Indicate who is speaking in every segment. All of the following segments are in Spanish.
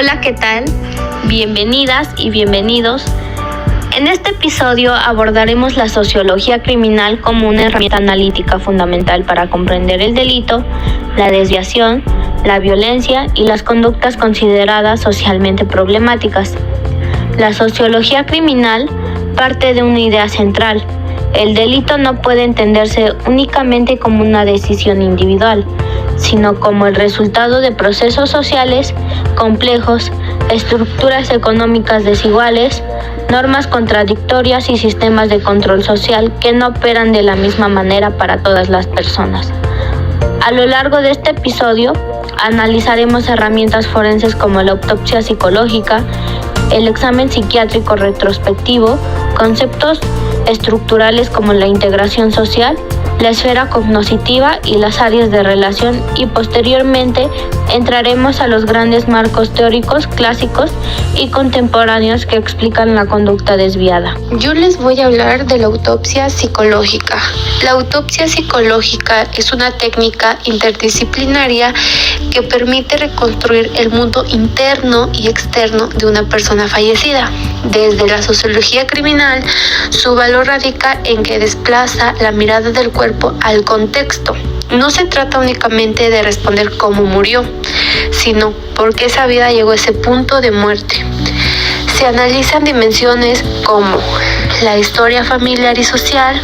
Speaker 1: Hola, ¿qué tal? Bienvenidas y bienvenidos. En este episodio abordaremos la sociología criminal como una herramienta analítica fundamental para comprender el delito, la desviación, la violencia y las conductas consideradas socialmente problemáticas. La sociología criminal parte de una idea central. El delito no puede entenderse únicamente como una decisión individual, sino como el resultado de procesos sociales complejos, estructuras económicas desiguales, normas contradictorias y sistemas de control social que no operan de la misma manera para todas las personas. A lo largo de este episodio, analizaremos herramientas forenses como la autopsia psicológica, el examen psiquiátrico retrospectivo, conceptos estructurales como la integración social, la esfera cognoscitiva y las áreas de relación, y posteriormente entraremos a los grandes marcos teóricos clásicos y contemporáneos que explican la conducta desviada.
Speaker 2: Yo les voy a hablar de la autopsia psicológica. La autopsia psicológica es una técnica interdisciplinaria que permite reconstruir el mundo interno y externo de una persona fallecida. Desde la sociología criminal, su valor radica en que desplaza la mirada del cuerpo al contexto. No se trata únicamente de responder cómo murió, sino por qué esa vida llegó a ese punto de muerte. Se analizan dimensiones como la historia familiar y social,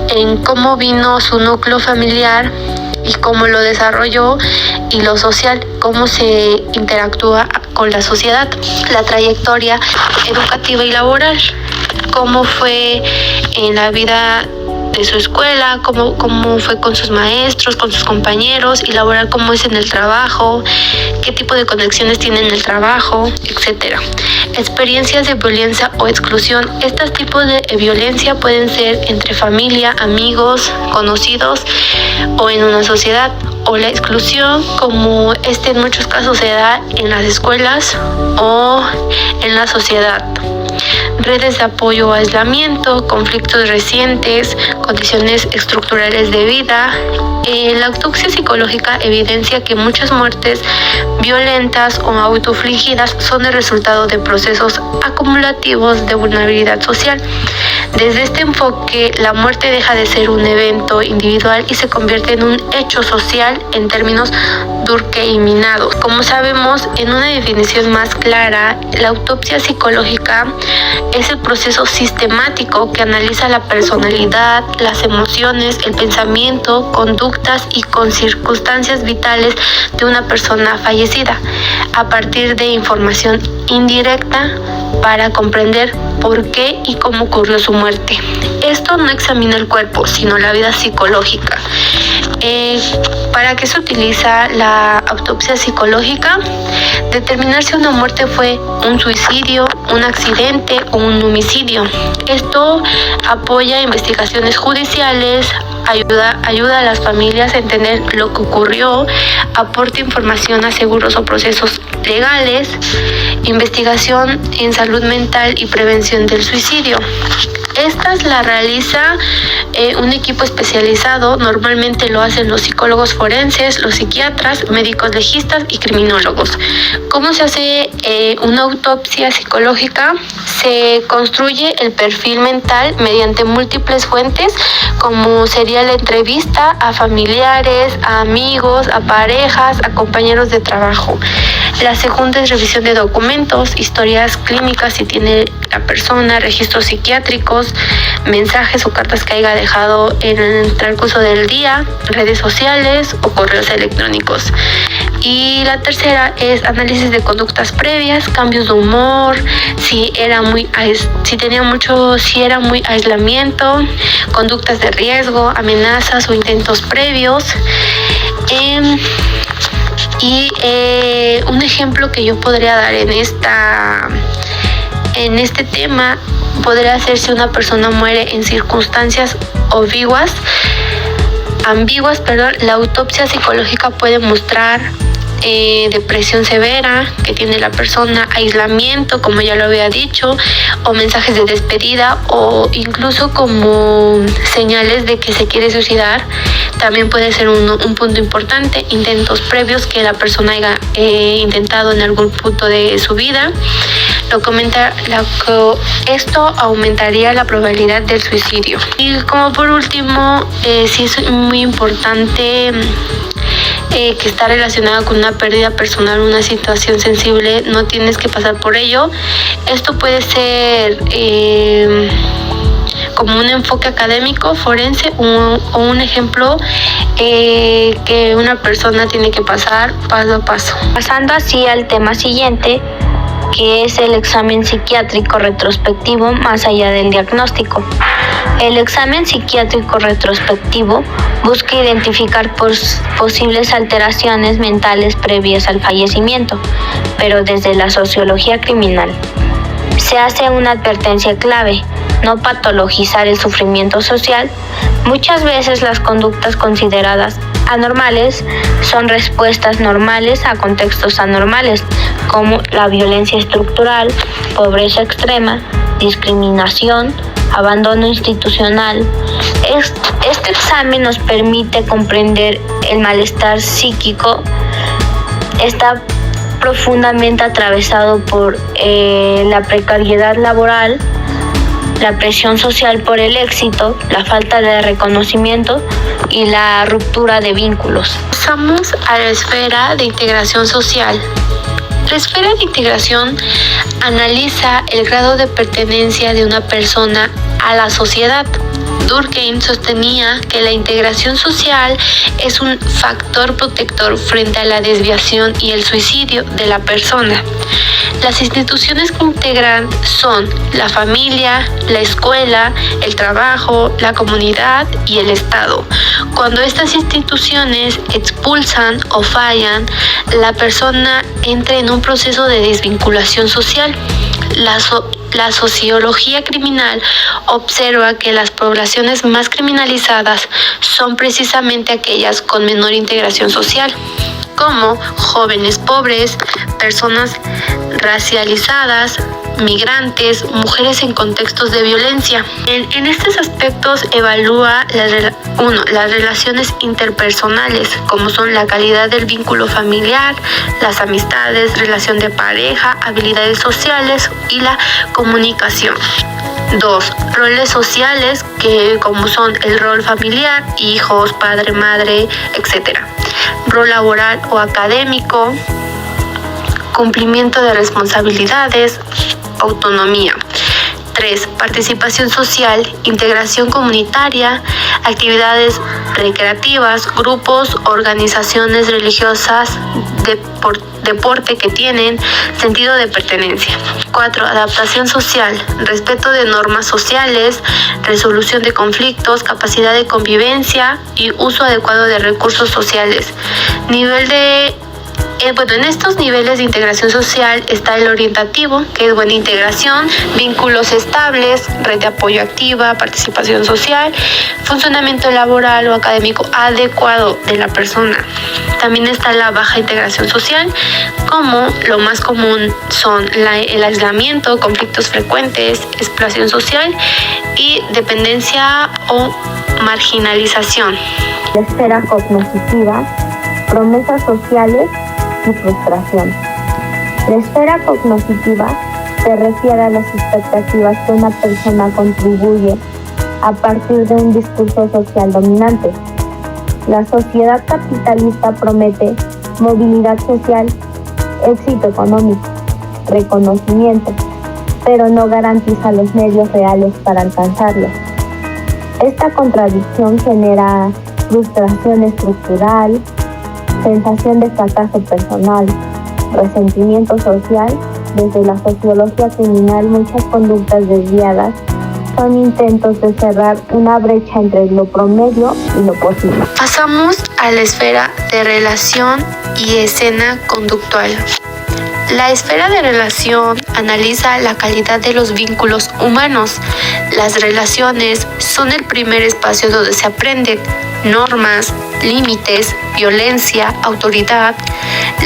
Speaker 2: en cómo vino su núcleo familiar y cómo lo desarrolló, y lo social, cómo se interactúa con la sociedad, la trayectoria educativa y laboral, cómo fue en la vida de su escuela, cómo fue con sus maestros, con sus compañeros, y laboral, cómo es en el trabajo, qué tipo de conexiones tiene en el trabajo, etc. Experiencias de violencia o exclusión. Estos tipos de violencia pueden ser entre familia, amigos, conocidos o en una sociedad. O la exclusión, como en muchos casos se da en las escuelas o en la sociedad. Redes de apoyo o aislamiento, conflictos recientes, condiciones estructurales de vida. La autopsia psicológica evidencia que muchas muertes violentas o autoinfligidas son el resultado de procesos acumulativos de vulnerabilidad social. Desde este enfoque, la muerte deja de ser un evento individual y se convierte en un hecho social en términos durkheimianos. Como sabemos, en una definición más clara, la autopsia psicológica es el proceso sistemático que analiza la personalidad, las emociones, el pensamiento, conductas y con circunstancias vitales de una persona fallecida, a partir de información indirecta para comprender por qué y cómo ocurrió su muerte. Esto no examina el cuerpo, sino la vida psicológica. ¿Para qué se utiliza la autopsia psicológica? Determinar si una muerte fue un suicidio, un accidente o un homicidio. Esto apoya investigaciones judiciales, ayuda a las familias a entender lo que ocurrió, aporta información a seguros o procesos legales, investigación en salud mental y prevención del suicidio. Estas la realiza un equipo especializado. Normalmente lo hacen los psicólogos forenses, los psiquiatras, médicos legistas y criminólogos. ¿Cómo se hace una autopsia psicológica? Se construye el perfil mental mediante múltiples fuentes, como sería la entrevista a familiares, a amigos, a parejas, a compañeros de trabajo. La segunda es revisión de documentos, historias clínicas si tiene la persona, registros psiquiátricos, mensajes o cartas que haya dejado en el transcurso del día, redes sociales o correos electrónicos. Y la tercera es análisis de conductas previas, cambios de humor, si era muy aislamiento, conductas de riesgo, amenazas o intentos previos. Un ejemplo que yo podría dar en este tema podría ser si una persona muere en circunstancias ambiguas, la autopsia psicológica puede mostrar depresión severa que tiene la persona, aislamiento, como ya lo había dicho, o mensajes de despedida, o incluso como señales de que se quiere suicidar. También puede ser un punto importante, intentos previos que la persona haya intentado en algún punto de su vida. Esto aumentaría la probabilidad del suicidio. Y como por último, sí es muy importante que está relacionada con una pérdida personal, una situación sensible, no tienes que pasar por ello. Esto puede ser como un enfoque académico, forense, o un ejemplo que una persona tiene que pasar paso a paso.
Speaker 1: Pasando así al tema siguiente, que es el examen psiquiátrico retrospectivo más allá del diagnóstico. El examen psiquiátrico retrospectivo busca identificar posibles alteraciones mentales previas al fallecimiento, pero desde la sociología criminal. Se hace una advertencia clave: no patologizar el sufrimiento social. Muchas veces las conductas consideradas anormales son respuestas normales a contextos anormales, como la violencia estructural, pobreza extrema, discriminación, abandono institucional. Este examen nos permite comprender el malestar psíquico. Está profundamente atravesado por la precariedad laboral, la presión social por el éxito, la falta de reconocimiento y la ruptura de vínculos.
Speaker 2: Pasamos a la esfera de integración social. La esfera de integración analiza el grado de pertenencia de una persona a la sociedad. Durkheim sostenía que la integración social es un factor protector frente a la desviación y el suicidio de la persona. Las instituciones que integran son la familia, la escuela, el trabajo, la comunidad y el Estado. Cuando estas instituciones expulsan o fallan, la persona entra en un proceso de desvinculación social. La sociología criminal observa que las poblaciones más criminalizadas son precisamente aquellas con menor integración social, como jóvenes pobres, personas racializadas, migrantes, mujeres en contextos de violencia. En estos aspectos evalúa las relaciones interpersonales, como son la calidad del vínculo familiar, las amistades, relación de pareja, habilidades sociales y la comunicación. 2. Roles sociales, como son el rol familiar, hijos, padre, madre, etc. Rol laboral o académico, cumplimiento de responsabilidades, autonomía. 3. Participación social, integración comunitaria, actividades recreativas, grupos, organizaciones religiosas, deporte que tienen sentido de pertenencia. 4. Adaptación social, respeto de normas sociales, resolución de conflictos, capacidad de convivencia y uso adecuado de recursos sociales. En estos niveles de integración social está el orientativo, que es buena integración, vínculos estables, red de apoyo activa, participación social, funcionamiento laboral o académico adecuado de la persona. También está la baja integración social, como lo más común son el aislamiento, conflictos frecuentes, explotación social y dependencia o marginalización.
Speaker 1: La esfera cognitiva, promesas sociales y frustración. La esfera cognitiva se refiere a las expectativas que una persona contribuye a partir de un discurso social dominante. La sociedad capitalista promete movilidad social, éxito económico, reconocimiento, pero no garantiza los medios reales para alcanzarlo. Esta contradicción genera frustración estructural, sensación de fracaso personal, resentimiento social. Desde la sociología criminal, muchas conductas desviadas son intentos de cerrar una brecha entre lo promedio y lo posible.
Speaker 2: Pasamos a la esfera de relación y escena conductual. La esfera de relación analiza la calidad de los vínculos humanos. Las relaciones son el primer espacio donde se aprenden normas, límites, violencia, autoridad.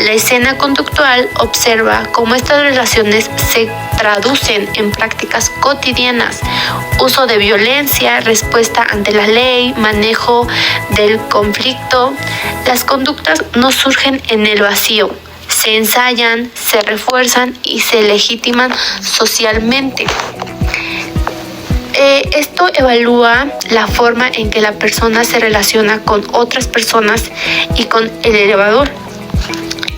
Speaker 2: La escena conductual observa cómo estas relaciones se traducen en prácticas cotidianas, uso de violencia, respuesta ante la ley, manejo del conflicto. Las conductas no surgen en el vacío, se ensayan, se refuerzan y se legitiman socialmente. Esto evalúa la forma en que la persona se relaciona con otras personas y con el elevador.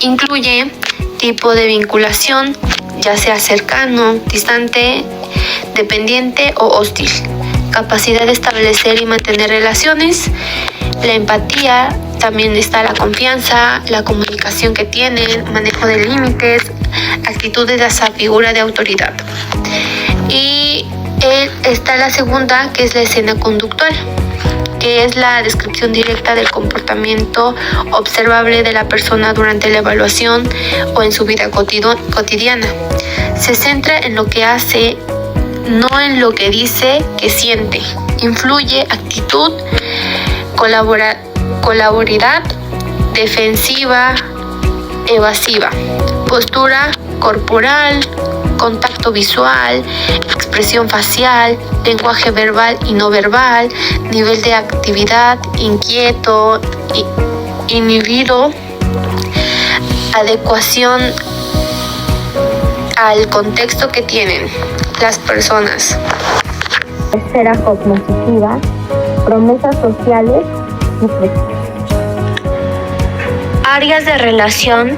Speaker 2: Incluye tipo de vinculación, ya sea cercano, distante, dependiente o hostil. Capacidad de establecer y mantener relaciones, la empatía, también está la confianza, la comunicación que tienen, manejo de límites, actitudes de esa figura de autoridad. Y está la segunda, que es la escena conductual, que es la descripción directa del comportamiento observable de la persona durante la evaluación o en su vida cotidiana. Se centra en lo que hace, no en lo que dice que siente. Influye actitud, colaboridad, defensiva, evasiva, postura corporal, contacto visual, expresión facial, lenguaje verbal y no verbal, nivel de actividad, inquieto, inhibido, adecuación al contexto que tienen las personas.
Speaker 1: Esfera cognitiva, promesas sociales y prejuicios. Áreas de relación,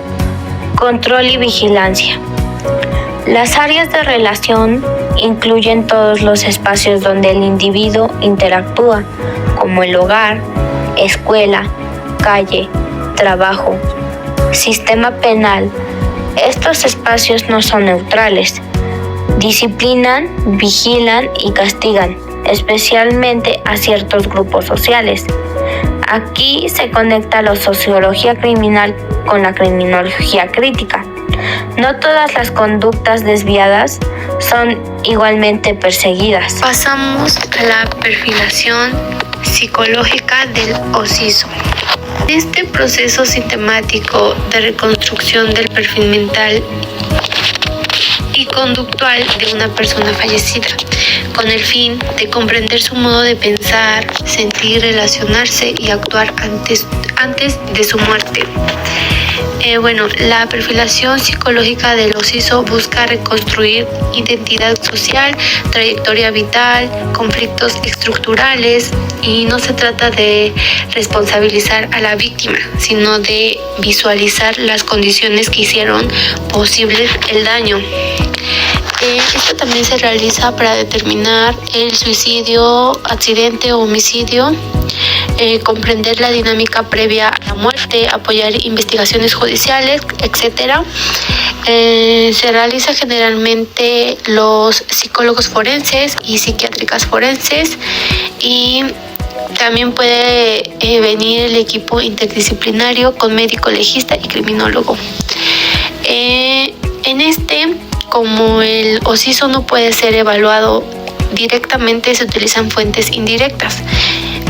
Speaker 1: control y vigilancia. Las áreas de relación incluyen todos los espacios donde el individuo interactúa, como el hogar, escuela, calle, trabajo, sistema penal. Estos espacios no son neutrales. Disciplinan, vigilan y castigan, especialmente a ciertos grupos sociales. Aquí se conecta la sociología criminal con la criminología crítica. No todas las conductas desviadas son igualmente perseguidas.
Speaker 2: Pasamos a la perfilación psicológica del occiso. Este proceso sistemático de reconstrucción del perfil mental y conductual de una persona fallecida, con el fin de comprender su modo de pensar, sentir, relacionarse y actuar antes de su muerte. La perfilación psicológica del occiso busca reconstruir identidad social, trayectoria vital, conflictos estructurales, y no se trata de responsabilizar a la víctima, sino de visualizar las condiciones que hicieron posible el daño. Esto también se realiza para determinar el suicidio, accidente o homicidio, comprender la dinámica previa a la muerte, apoyar investigaciones judiciales, etc. Se realiza generalmente los psicólogos forenses y psiquiátricas forenses, y también puede venir el equipo interdisciplinario con médico legista y criminólogo. Como el occiso no puede ser evaluado directamente, se utilizan fuentes indirectas,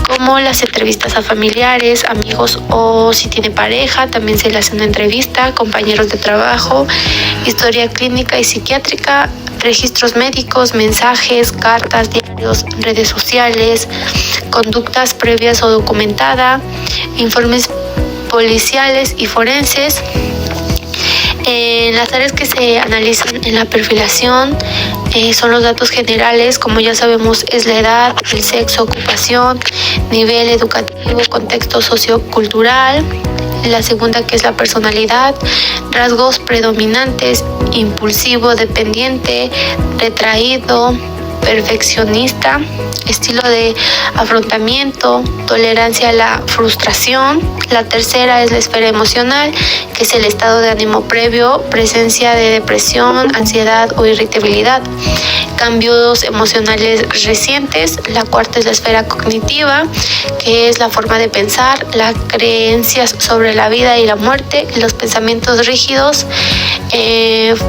Speaker 2: como las entrevistas a familiares, amigos, o si tiene pareja, también se le hace una entrevista, compañeros de trabajo, historia clínica y psiquiátrica, registros médicos, mensajes, cartas, diarios, redes sociales, conductas previas o documentada, informes policiales y forenses. Las áreas que se analizan en la perfilación son los datos generales, como ya sabemos, es la edad, el sexo, ocupación, nivel educativo, contexto sociocultural. La segunda, que es la personalidad, rasgos predominantes, impulsivo, dependiente, retraído, perfeccionista, estilo de afrontamiento, tolerancia a la frustración. La tercera es la esfera emocional, que es el estado de ánimo previo, presencia de depresión, ansiedad o irritabilidad, cambios emocionales recientes. La cuarta es la esfera cognitiva, que es la forma de pensar, las creencias sobre la vida y la muerte, los pensamientos rígidos,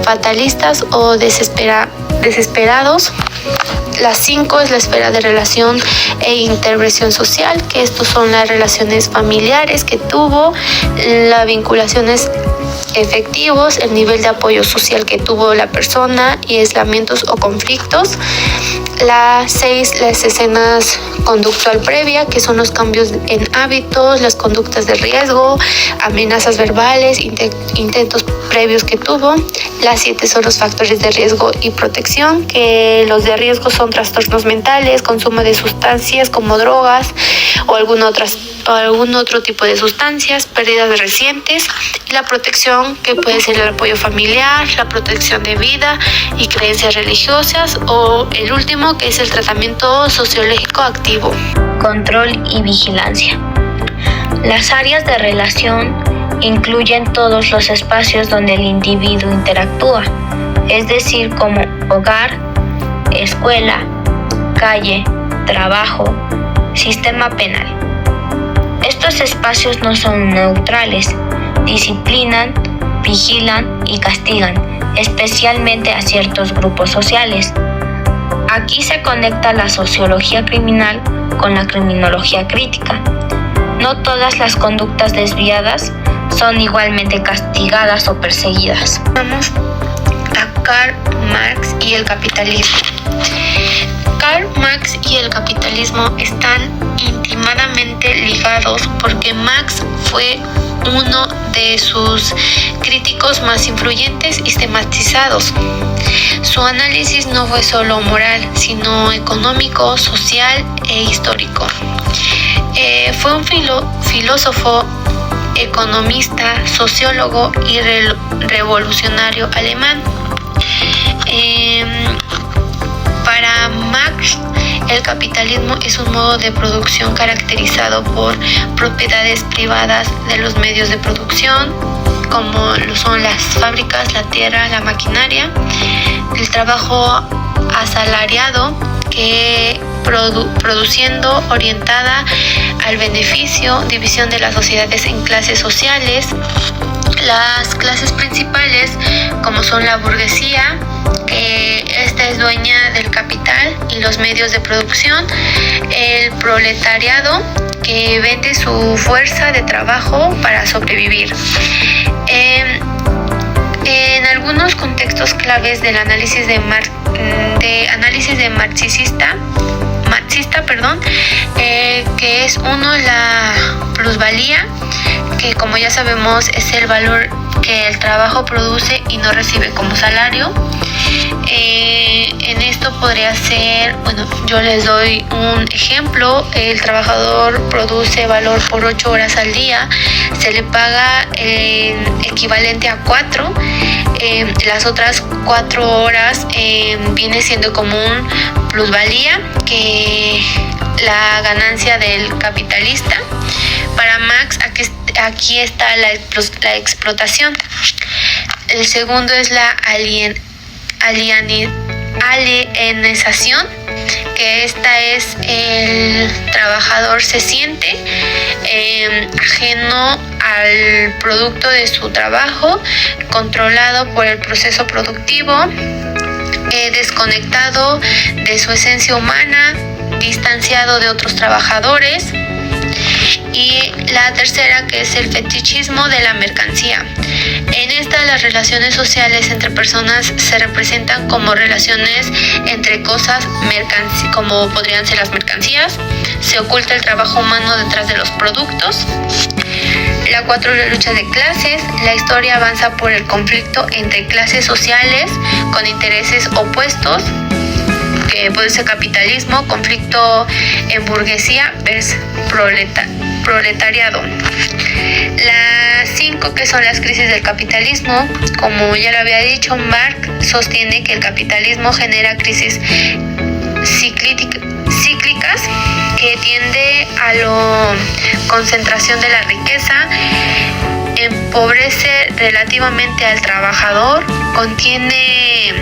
Speaker 2: fatalistas o desesperados. La 5 es la esfera de relación e intervención social, que estos son las relaciones familiares que tuvo, las vinculaciones efectivos, el nivel de apoyo social que tuvo la persona y aislamientos o conflictos. La 6, las escenas conductual previa, que son los cambios en hábitos, las conductas de riesgo, amenazas verbales, intentos previos que tuvo. La 7 son los factores de riesgo y protección, que los de riesgo son trastornos mentales, consumo de sustancias como drogas o algún otro tipo de sustancias, pérdidas recientes, y la protección, que puede ser el apoyo familiar, la protección de vida y creencias religiosas, o el último, que es el tratamiento sociológico activo.
Speaker 1: Control y vigilancia. Las áreas de relación incluyen todos los espacios donde el individuo interactúa, es decir, como hogar, escuela, calle, trabajo, sistema penal. Estos espacios no son neutrales, disciplinan, vigilan y castigan, especialmente a ciertos grupos sociales. Aquí se conecta la sociología criminal con la criminología crítica. No todas las conductas desviadas son igualmente castigadas o perseguidas.
Speaker 2: Vamos a Karl Marx y el capitalismo. Karl Marx y el capitalismo están íntimamente ligados porque Marx fue uno de sus críticos más influyentes y sistematizados. Su análisis no fue solo moral, sino económico, social e histórico. Fue un filósofo, economista, sociólogo y revolucionario alemán. Para Marx, el capitalismo es un modo de producción caracterizado por propiedades privadas de los medios de producción, como lo son las fábricas, la tierra, la maquinaria, el trabajo asalariado, que produciendo orientada al beneficio, división de las sociedades en clases sociales, las clases principales, como son la burguesía, que esta es dueña del capital y los medios de producción, el proletariado, que vende su fuerza de trabajo para sobrevivir. En algunos contextos claves del análisis marxista, que es uno la plusvalía, que como ya sabemos es el valor que el trabajo produce y no recibe como salario. En esto podría ser, yo les doy un ejemplo: el trabajador produce valor por 8 horas al día, se le paga equivalente a 4, las otras 4 horas viene siendo como un plusvalía, que la ganancia del capitalista. Para Marx aquí está la explotación. El segundo es la alienización, que esta es el trabajador se siente ajeno al producto de su trabajo, controlado por el proceso productivo, desconectado de su esencia humana, distanciado de otros trabajadores. Y la tercera, que es el fetichismo de la mercancía. En esta, las relaciones sociales entre personas se representan como relaciones entre cosas, como podrían ser las mercancías. Se oculta el trabajo humano detrás de los productos. La 4 es la lucha de clases. La historia avanza por el conflicto entre clases sociales con intereses opuestos, que puede ser capitalismo, conflicto en burguesía versus proletariado. Las 5, que son las crisis del capitalismo. Como ya lo había dicho, Marx sostiene que el capitalismo genera crisis cíclicas que tiende a la concentración de la riqueza, empobrece relativamente al trabajador, contiene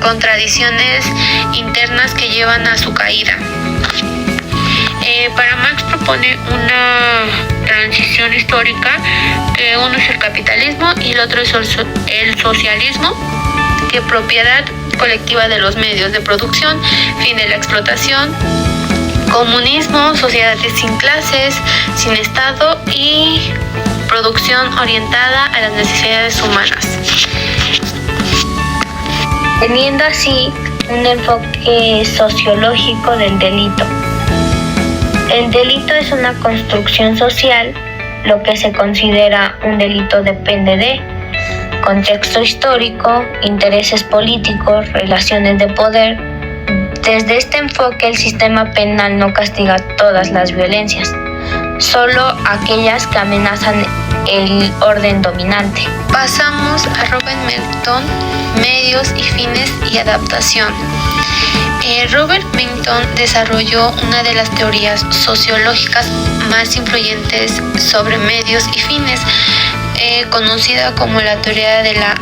Speaker 2: contradicciones internas que llevan a su caída. Para Marx propone una transición histórica, que uno es el capitalismo y el otro es el socialismo, que propiedad colectiva de los medios de producción, fin de la explotación, comunismo, sociedades sin clases, sin Estado y producción orientada a las necesidades humanas.
Speaker 1: Teniendo así un enfoque sociológico del delito. El delito es una construcción social. Lo que se considera un delito depende de contexto histórico, intereses políticos, relaciones de poder. Desde este enfoque, el sistema penal no castiga todas las violencias, solo aquellas que amenazan el orden dominante.
Speaker 2: Pasamos a Robert Merton, medios y fines y adaptación. Robert Merton desarrolló una de las teorías sociológicas más influyentes sobre medios y fines, conocida como la teoría de la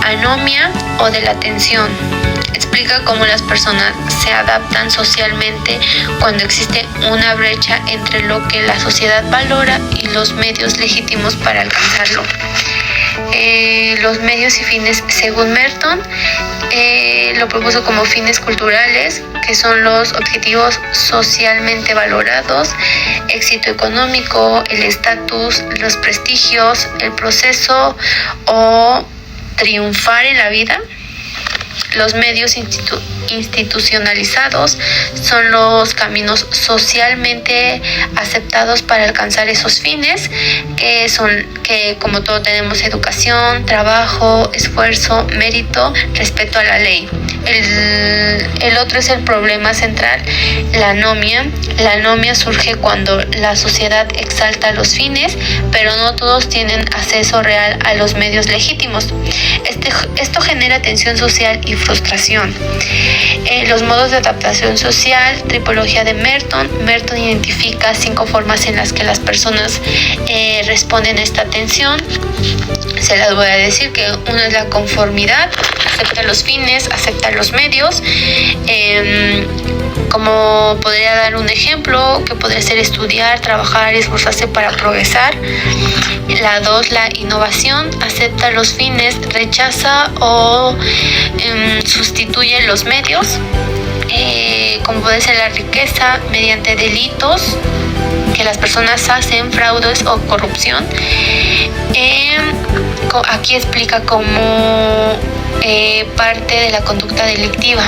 Speaker 2: anomia o de la atención. Explica cómo las personas se adaptan socialmente cuando existe una brecha entre lo que la sociedad valora y los medios legítimos para alcanzarlo. Los medios y fines, según Merton, lo propuso como fines culturales, que son los objetivos socialmente valorados, éxito económico, el estatus, los prestigios, el proceso o triunfar en la vida. Los medios institucionalizados son los caminos socialmente aceptados para alcanzar esos fines, que como todo tenemos educación, trabajo, esfuerzo, mérito, respeto a la ley. El otro es el problema central, la anomia. La anomia surge cuando la sociedad exalta los fines, pero no todos tienen acceso real a los medios legítimos. Esto genera tensión social y frustración. Los modos de adaptación social, tipología de Merton. Merton identifica 5 formas en las que las personas responden a esta tensión. Se las voy a decir, que una es la conformidad, acepta los fines, acepta los medios. Como podría dar un ejemplo, que podría ser estudiar, trabajar, esforzarse para progresar. La 2, la innovación, acepta los fines, rechaza o sustituye los medios. Como puede ser la riqueza mediante delitos que las personas hacen, fraudes o corrupción. Aquí explica como parte de la conducta delictiva.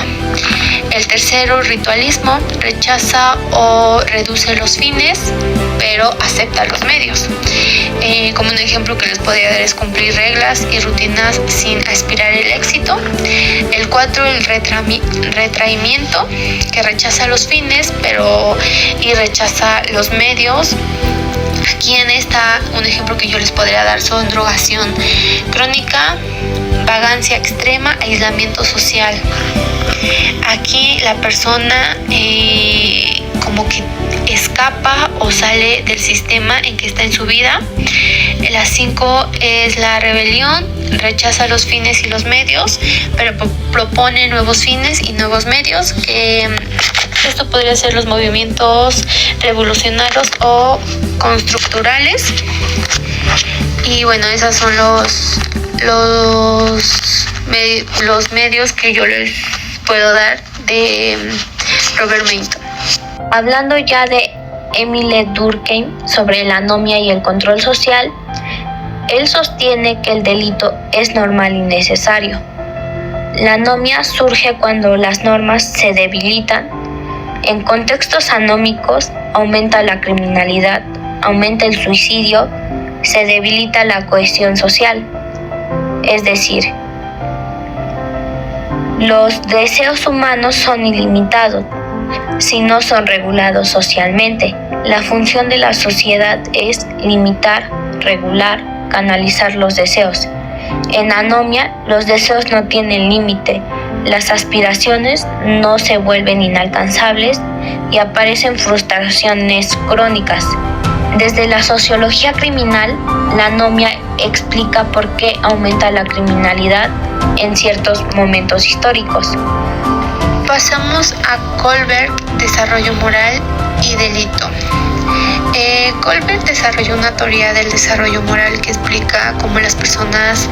Speaker 2: El tercero, ritualismo, rechaza o reduce los fines, pero acepta los medios. Como un ejemplo que les podría dar es cumplir reglas y rutinas sin aspirar el éxito. El 4, el retraimiento, que rechaza los fines, y rechaza los medios. Aquí en un ejemplo que yo les podría dar son drogación crónica, vagancia extrema, aislamiento social. Aquí la persona como que escapa o sale del sistema en que está en su vida. La 5 es la rebelión, rechaza los fines y los medios, pero propone nuevos fines y nuevos medios. Esto podría ser los movimientos revolucionarios o constructurales. Y bueno, esos son los medios que yo les puedo dar de Robert Merton.
Speaker 1: Hablando ya de Emile Durkheim sobre la anomia y el control social, él sostiene que el delito es normal y necesario. La anomia surge cuando las normas se debilitan. En contextos anómicos aumenta la criminalidad, aumenta el suicidio, se debilita la cohesión social. Es decir, los deseos humanos son ilimitados si no son regulados socialmente. La función de la sociedad es limitar, regular, canalizar los deseos. En anomia, los deseos no tienen límite, las aspiraciones no se vuelven inalcanzables y aparecen frustraciones crónicas. Desde la sociología criminal, la anomia explica por qué aumenta la criminalidad en ciertos momentos históricos.
Speaker 2: Pasamos a Kohlberg, desarrollo moral y delito. Goldberg desarrolló una teoría del desarrollo moral que explica cómo las personas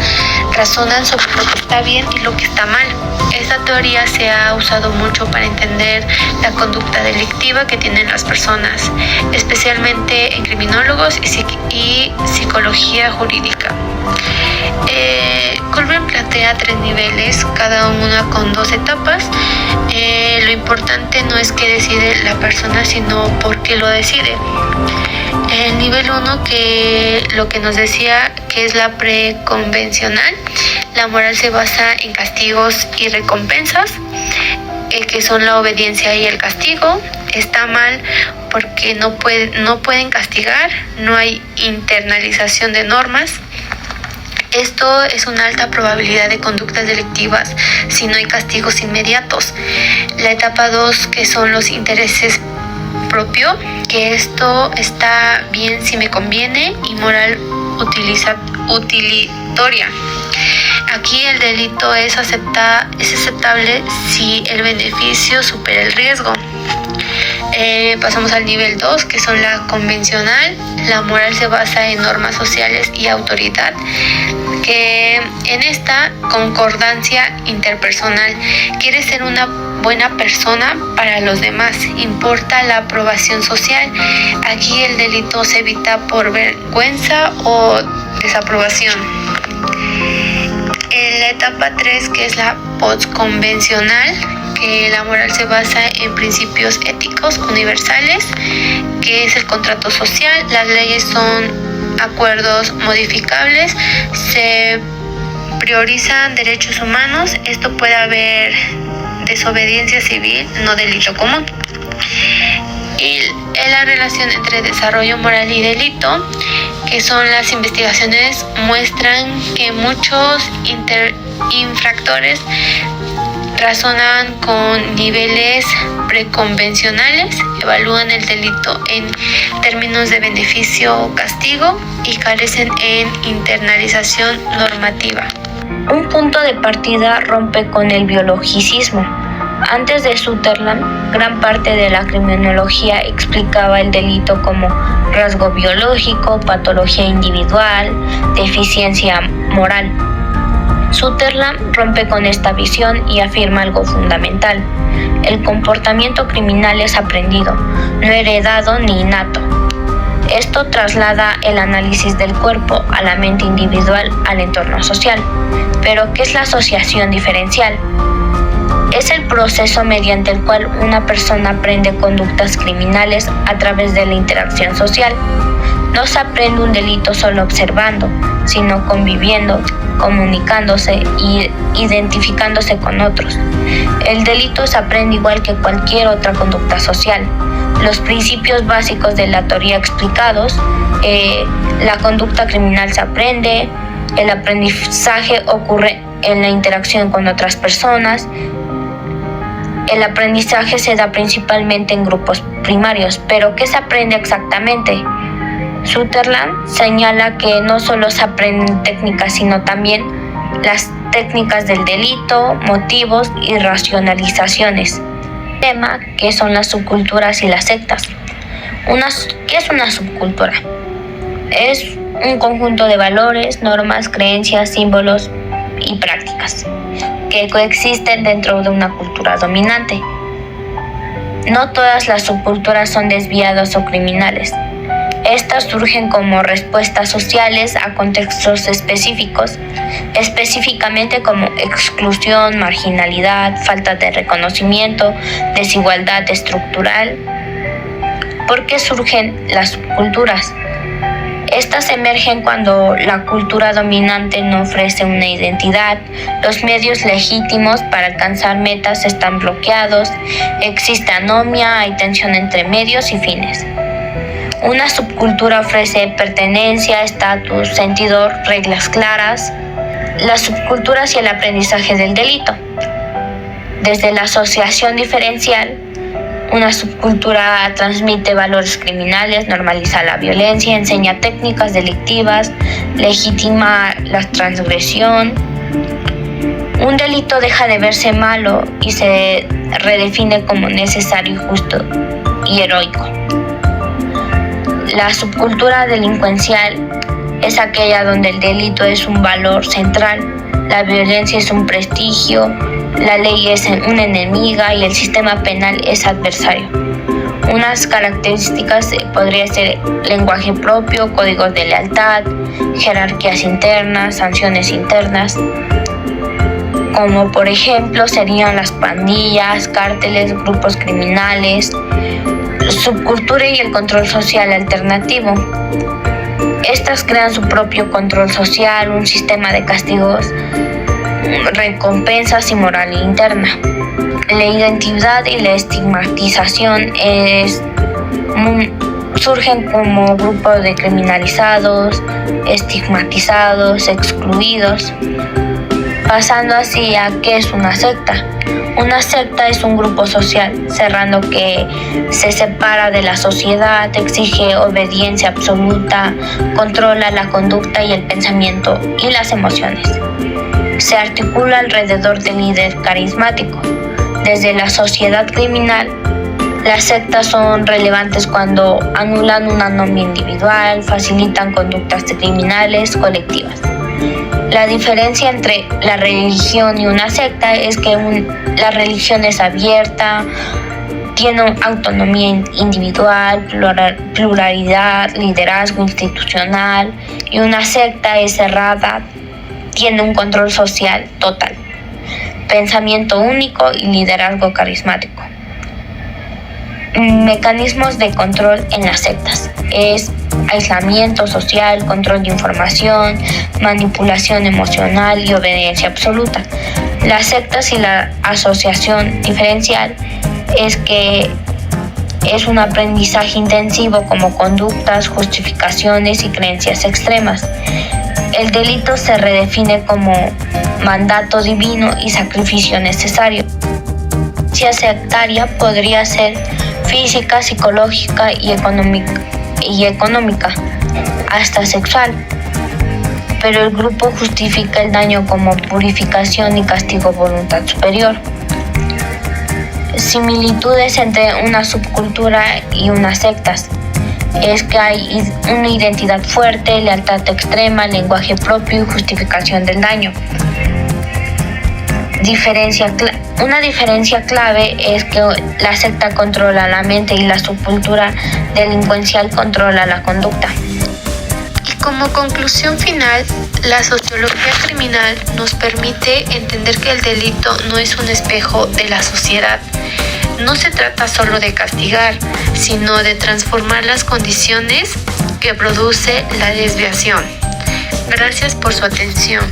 Speaker 2: razonan sobre lo que está bien y lo que está mal. Esta teoría se ha usado mucho para entender la conducta delictiva que tienen las personas, especialmente en criminólogos y psicología jurídica. Goldberg plantea 3 niveles, cada una con 2 etapas. Lo importante no es qué decide la persona, sino por qué lo decide. El nivel 1, que lo que nos decía que es la preconvencional, la moral se basa en castigos y recompensas, que son la obediencia y el castigo. Está mal porque no pueden castigar, no hay internalización de normas. Esto es una alta probabilidad de conductas delictivas si no hay castigos inmediatos. La etapa 2, que son los intereses propio, que esto está bien si me conviene, y moral utilitaria. Aquí el delito es aceptable si el beneficio supera el riesgo. Pasamos al nivel 2, que son la convencional. La moral se basa en normas sociales y autoridad, que en esta concordancia interpersonal quiere ser una buena persona para los demás, importa la aprobación social. Aquí el delito se evita por vergüenza o desaprobación. En la etapa 3, que es la postconvencional, que la moral se basa en principios éticos universales, que es el contrato social. Las leyes son acuerdos modificables, se priorizan derechos humanos. Esto puede haber desobediencia civil, no delito común. Y la relación entre desarrollo moral y delito, que son las investigaciones, muestran que muchos infractores razonan con niveles preconvencionales, evalúan el delito en términos de beneficio o castigo y carecen en internalización normativa.
Speaker 1: Un punto de partida rompe con el biologicismo. Antes de Sutherland, gran parte de la criminología explicaba el delito como rasgo biológico, patología individual, deficiencia moral. Sutherland rompe con esta visión y afirma algo fundamental: el comportamiento criminal es aprendido, no heredado ni innato. Esto traslada el análisis del cuerpo a la mente individual al entorno social. Pero, ¿qué es la asociación diferencial? Es el proceso mediante el cual una persona aprende conductas criminales a través de la interacción social. No se aprende un delito solo observando, sino conviviendo, comunicándose y identificándose con otros. El delito se aprende igual que cualquier otra conducta social. Los principios básicos de la teoría explicados: la conducta criminal se aprende, el aprendizaje ocurre en la interacción con otras personas, el aprendizaje se da principalmente en grupos primarios. ¿Pero qué se aprende exactamente? Sutherland señala que no solo se aprenden técnicas, sino también las técnicas del delito, motivos y racionalizaciones. Tema que son las subculturas y las sectas. ¿Qué es una subcultura? Es un conjunto de valores, normas, creencias, símbolos y prácticas que coexisten dentro de una cultura dominante. No todas las subculturas son desviadas o criminales. Estas surgen como respuestas sociales a contextos específicos, específicamente como exclusión, marginalidad, falta de reconocimiento, desigualdad estructural. ¿Por qué surgen las subculturas? Estas emergen cuando la cultura dominante no ofrece una identidad, los medios legítimos para alcanzar metas están bloqueados, existe anomia, hay tensión entre medios y fines. Una subcultura ofrece pertenencia, estatus, sentido, reglas claras. Las subculturas y el aprendizaje del delito. Desde la asociación diferencial, una subcultura transmite valores criminales, normaliza la violencia, enseña técnicas delictivas, legitima la transgresión. Un delito deja de verse malo y se redefine como necesario, justo y heroico. La subcultura delincuencial es aquella donde el delito es un valor central, la violencia es un prestigio, la ley es una enemiga y el sistema penal es adversario. Unas características podría ser lenguaje propio, códigos de lealtad, jerarquías internas, sanciones internas, como por ejemplo serían las pandillas, cárteles, grupos criminales, subcultura y el control social alternativo. Estas crean su propio control social, un sistema de castigos, recompensas y moral interna. La identidad y la estigmatización surgen como grupos de criminalizados, estigmatizados, excluidos, pasando así a qué es una secta. Una secta es un grupo social cerrado que se separa de la sociedad, exige obediencia absoluta, controla la conducta y el pensamiento y las emociones. Se articula alrededor del líder carismático. Desde la sociedad criminal, las sectas son relevantes cuando anulan una norma individual, facilitan conductas criminales colectivas. La diferencia entre la religión y una secta es que la religión es abierta, tiene autonomía individual, pluralidad, liderazgo institucional, y una secta es cerrada, tiene un control social total, pensamiento único y liderazgo carismático. Mecanismos de control en las sectas es aislamiento social, control de información, manipulación emocional y obediencia absoluta. Las sectas y la asociación diferencial es que es un aprendizaje intensivo como conductas, justificaciones y creencias extremas. El delito se redefine como mandato divino y sacrificio necesario. La violencia sectaria podría ser física, psicológica y económica, hasta sexual, pero el grupo justifica el daño como purificación y castigo voluntad superior. Similitudes entre una subcultura y unas sectas es que hay una identidad fuerte, lealtad extrema, lenguaje propio y justificación del daño. Una diferencia clave es que la secta controla la mente y la subcultura delincuencial controla la conducta.
Speaker 2: Y como conclusión final, la sociología criminal nos permite entender que el delito no es un espejo de la sociedad. No se trata solo de castigar, sino de transformar las condiciones que produce la desviación. Gracias por su atención.